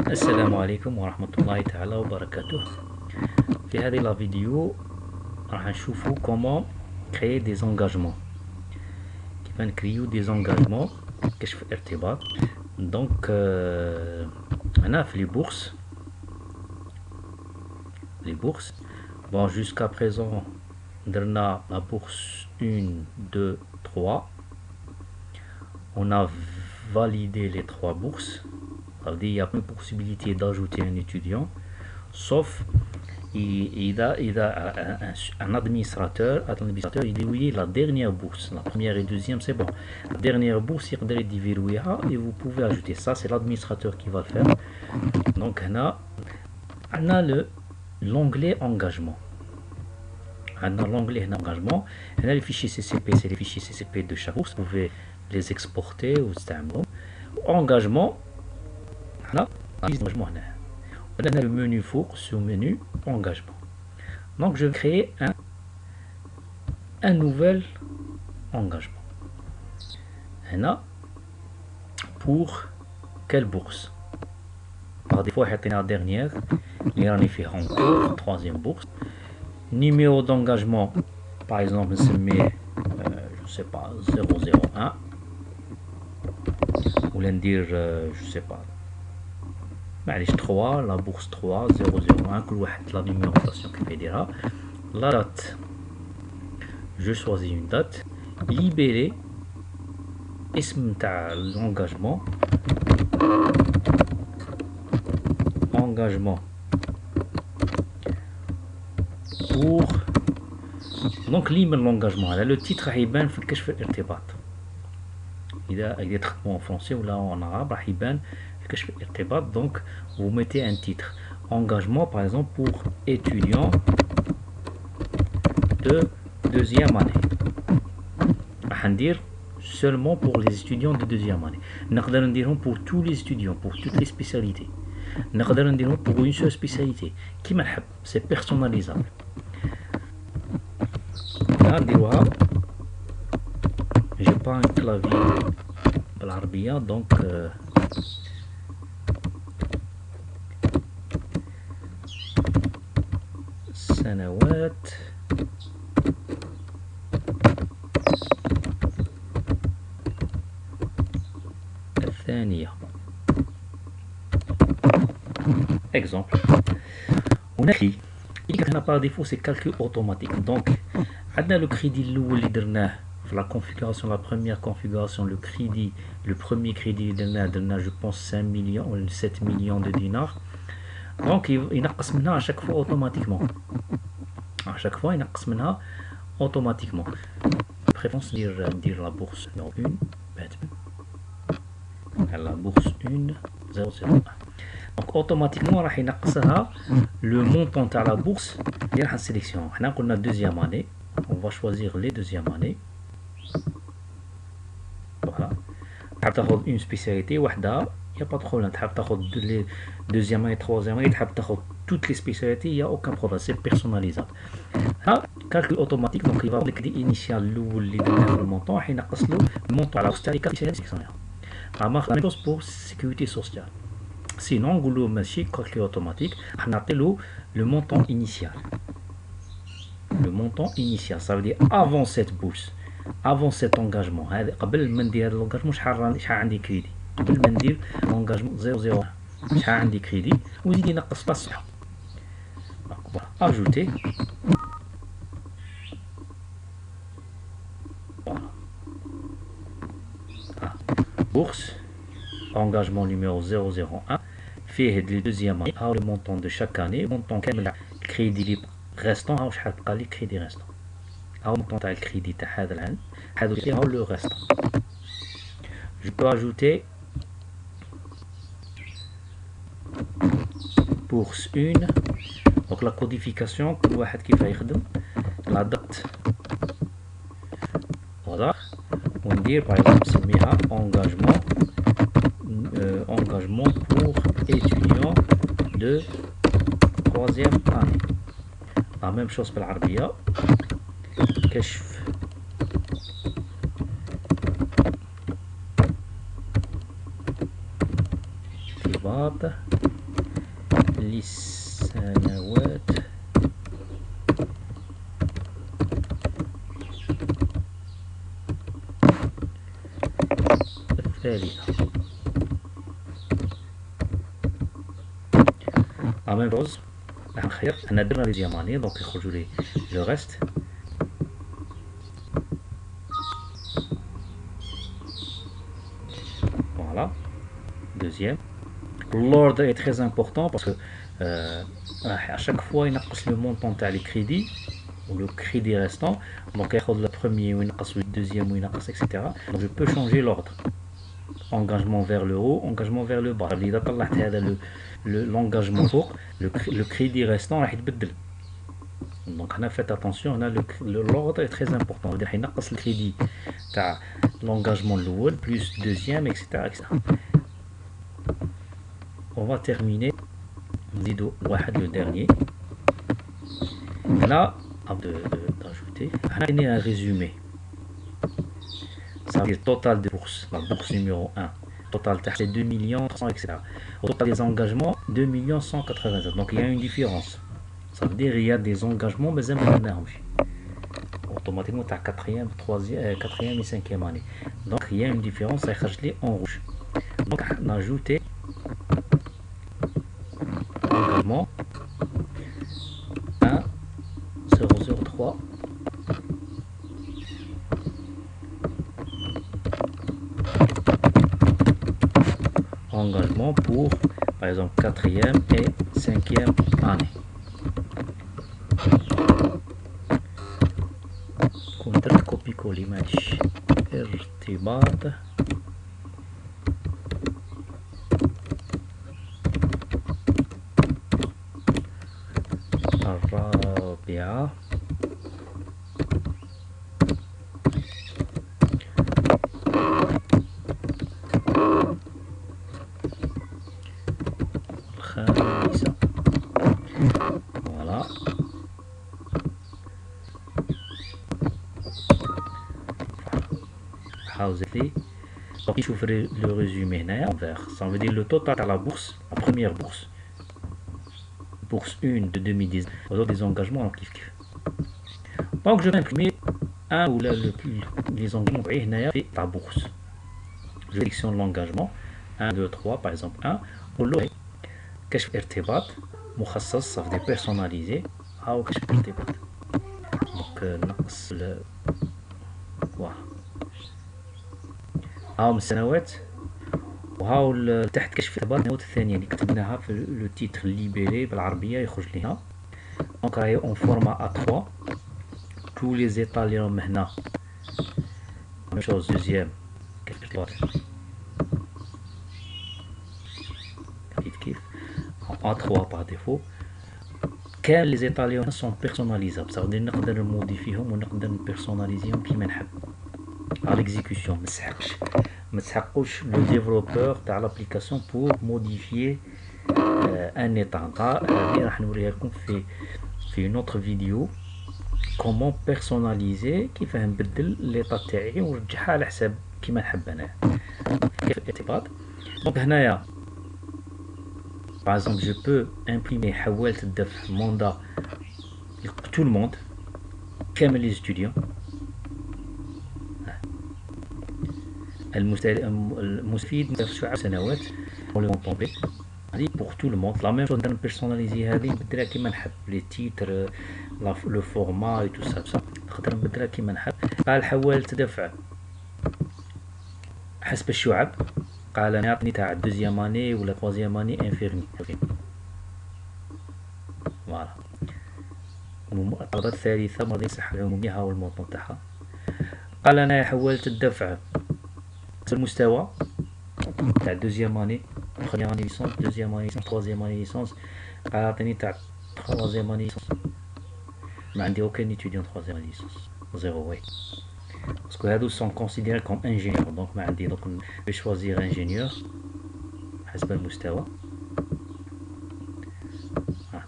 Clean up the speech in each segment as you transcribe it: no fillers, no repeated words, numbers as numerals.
السلام عليكم ورحمة الله تعالى وبركاته. في هذه la vidéo راح نشوفوا comment créer des engagements. كيف نكريو des engagements كشف الارتباط. دونك هنا في les bourses bon jusqu'à présent درنا la bourse 1 2 3. On a validé les 3 bourses. Ça veut dire qu'il n'y a pas de possibilité d'ajouter un étudiant, sauf il a un administrateur, il déverrouille la dernière bourse. La première et deuxième, c'est bon. La dernière bourse, il peut déverrouiller et vous pouvez ajouter. Ça, c'est l'administrateur qui va le faire. Donc, on a l'onglet engagement. On a l'onglet engagement. On a les fichiers CCP, c'est les fichiers CCP de chaque bourse. Vous pouvez les exporter ou engagement. Là, on a le menu fort sur menu engagement. Donc je vais créer un nouvel engagement. Et là, pour quelle bourse? Par défaut, il y a la dernière, il y a encore troisième bourse. Numéro d'engagement, par exemple, je sais pas, 001. Ou l'un dire, je sais pas. 3, la bourse 3, 001, la numérotation qui fait dire. La date, je choisis une date. Libérer, l'engagement. Engagement. Pour. Donc, l'engagement. Le titre est bien fait que je fais l'irtibat. Il y a des traitements en français ou là en arabe. Donc vous mettez un titre engagement, par exemple pour étudiants de deuxième année. On dire seulement pour les étudiants de deuxième année. Nous dirons pour tous les étudiants, pour toutes les spécialités. Nous dirons pour une seule spécialité. Qui m'a c'est personnalisable. J'ai pas un clavier بالعربية donc سنوات الثانية exemple. On a écrit par défaut c'est calcul automatique. Donc عندنا le crédit الأول اللي درناه la configuration, la première configuration, le premier crédit je pense 5 millions ou 7 millions de dinars. Donc il نقص منها à chaque fois automatiquement. À chaque fois il نقص منها automatiquement. Préférence dire la bourse 1 la bourse 1 001. Donc automatiquement راح ينقصها le montant à la bourse اللي راح نسيليكسيون. حنا قلنا deuxième année, on va choisir les deuxième années. Voilà. Tu as une spécialité, il n'y a pas de problème. Tu as les deuxième année, troisième année, tu as toutes les spécialités, il n'y a aucun problème, c'est personnalisable. Là, calcul automatique, donc il va avoir le crédit initial, le montant, il le montant à la sociale et la même chose pour sécurité sociale. Sinon, on va calcul automatique, on a le montant initial. Le montant initial, ça veut dire avant cette bourse. Avant cet engagement, قبل ما ندير هذا l'engagement شحال عندي كريدي. قبل ما ندير l'engagement 001 شحال عندي كريدي ويزيد ينقص في الصحة. Ajouter. Bourse, engagement numéro 001 فيه le deuxième année, le montant de chaque année, montant كامل crédit restant, ها شحال بقى لي crédit restant. Le montant de crédit le reste. Je peux ajouter bourse 1. Donc la codification, la date. Voilà. On dit par exemple engagement pour étudiants de troisième année. La même chose pour l'Arabia. كشف ارتباط للسنوات الثالثة. لا ميم روز راح نخير انا درنا لي دياماني دونك يخرجوا لي لو ريست. Voilà, deuxième. L'ordre est très important parce que à chaque fois il نقص le montant تاع les crédits ou le crédit restant, donc ياخذ le premier وينقص le deuxième وينقص etc. Donc je peux changer l'ordre. Engagement vers le haut, engagement vers le bas. إذا طلعت هذا l'engagement فوق, le crédit restant راح يتبدل. Donc هنا faites attention, هنا l'ordre est très important. C'est-à-dire ينقص le crédit تاع l'engagement الأول plus deuxième etc. etc. On va terminer. نزيدو واحد le dernier. Là, d'ajouter, on a un résumé. Ça veut dire total de bourse, la bourse numéro 1. Total c'est 2 300 etc. Au total des engagements, 2 187. Donc il y a une différence. Ça veut dire qu'il y a des engagements, mais automatiquement tu as 4e, 3e, 4e et 5e année. Donc il y a une différence, ça est en rouge. Donc on a ajouté engagement 1 003 engagement pour par exemple 4e et 5e année. كنت كوبي كولي ماشي ارتباط الرابعة الخامسة. Voilà. Donc il faut faire le résumé en vert. Ça veut dire le total à la bourse, la première bourse. Bourse 1 de 2010. Aux autres des engagements en kiff kiff. Donc je vais imprimer un ou les engagements fait la bourse. Je sélectionne l'engagement 1 2 3 par exemple 1 ولو كشف ارتباط مخصص ça veut dire personnalisé أو كشف ارتباط. Donc نقص voilà. هاهم السنوات وهاو تحت كشف ارتباط السنوات الثانية اللي كتبناها في لو تيتر ليبيري بالعربية يخرج ليها. دونك راهي اون فورما A3 tous les états اللي راهم هنا. même chose deuxième كشف ارتباط كيف A3 par défaut. كان لي زيطا اللي هنا سون بيرسوناليزابل ça veut dire نقدر نموديفيهم ونقدر نبيرسوناليزيهم كيما نحب. à l'exécution ما تسحقوش لو ديفلوبور تاع لابليكاسيون pour modifier ان état. هذه راح نوريها لكم في une autre vidéo comment personnaliser كيفاه نبدل ليطا تاعي ونرجعها على حساب كيما نحب انا كيف الارتباط. دونك هنايا par exemple je peux imprimer حوالة الدفع mandat tout le monde كامل les étudiants. المستفيد مدفع 10 سنوات هذه pour tout le monde. la même chose نقدر نبيرسوناليزي هذه نبدلها كيما نحب لي تيتر لو فورما اي تو سا نقدر نبدلها كيما نحب. قال حوالة دفع حسب الشعب. قال انا يعطيني تاع دوزيام اني ولا تروازيام اني انفيرمي. فوالا الطلبات الثالثة مرضي الصحة العمومية ها هو الموطن تاعها. قال انا حولت الدفع المستوى تاع دوزيام اني بروميير اني ليسونس دوزيام اني ليسونس تروازيام اني ليسونس. قال عطيني تاع تروازيام اني ليسونس ما عندي اوكين étudiant تروازيام اني ليسونس زيرو واي باسكو هادو سون كونسيديري كوم انجينيور. دونك ما عندي دونك جو شوازير انجينيور حسب المستوى.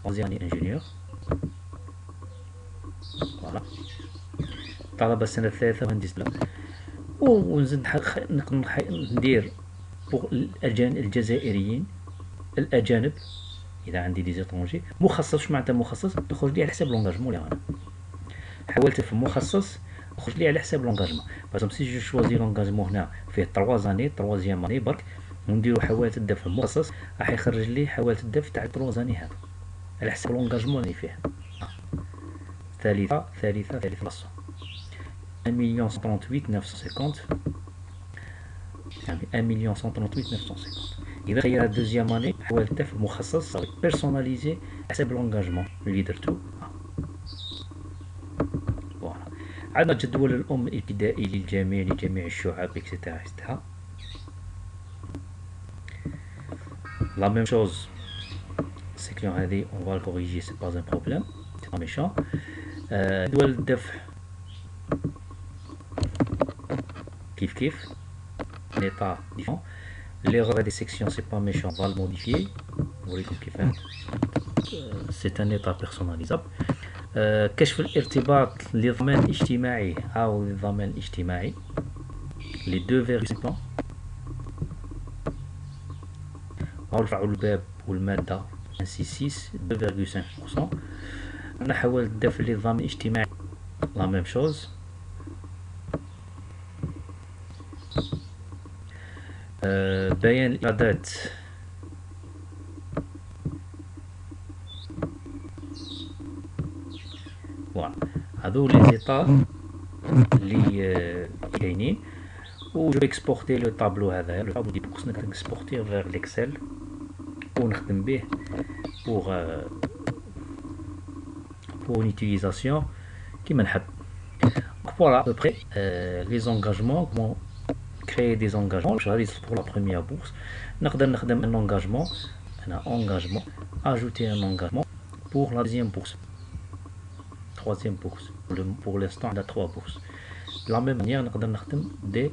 تروازيام اني انجينيور. فوالا طلبة السنة الثالثة مهندس بلا ونزيد ندير الجزائريين الأجانب اذا عندي دي زيترونجي مخصص. واش معناتها مخصص؟ تخرج لي على حساب لونجاجمون اللي انا حاولت في مخصص تخرج لي على حساب لونجاجمون. باغ سي جو شوازي لونجاجمون هنا فيه 3 زاني 3 اني برك ونديرو حوالة الدفع مخصص راح يخرج لي حوالة الدفع تاع 3 زاني هذا على حساب لونجاجمون اللي فيه. ثالثة لصة 1,138,950 يعني 1,138,950. إذا خير الدوزيام اني حوالة الدفع مخصص صافي بيرسوناليزي حساب لونجاجمون اللي درتو. فوالا عندنا جدول الأم الابتدائي لجميع الشعب اكسيتيرا اكسيتيرا. لا ميم شوز السيكليون هذه اون فا كوريجي سي با ان بروبليم سي با ميشون. جدول الدفع كيف نيطا ديفون. l'erreur des sections c'est pas méchant, on va le modifier. نوريكم كيفاه سي ان ايطا بيرسوناليزابل. كشف الارتباط للضمان الاجتماعي او للضمان الاجتماعي لي 2.5 بلان او الفعل الباب والماده 2.5%. انا حاولت الدفع للضمان الاجتماعي لا ميم شوز. بيان الايرادات فوالا هادو لي زيطا اللي كاينين. و جو اكسبورتي لو طابلو هذايا لو طابلو دي بوكس نقدر نكسبورتيه فيغ ليكسل ونخدم به بوغ اون utilisation كيما نحب. فوالا à peu près les engagements comment créer des engagements. pour la première bourse نقدر نخدم un engagement un engagement ajouter un engagement pour la deuxième bourse troisième bourse. pour l'instant on a 3 bourses. de la même manière نقدر نخدم des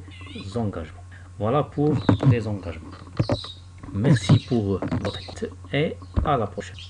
engagements. voilà pour les engagements. merci pour votre écoute et à la prochaine.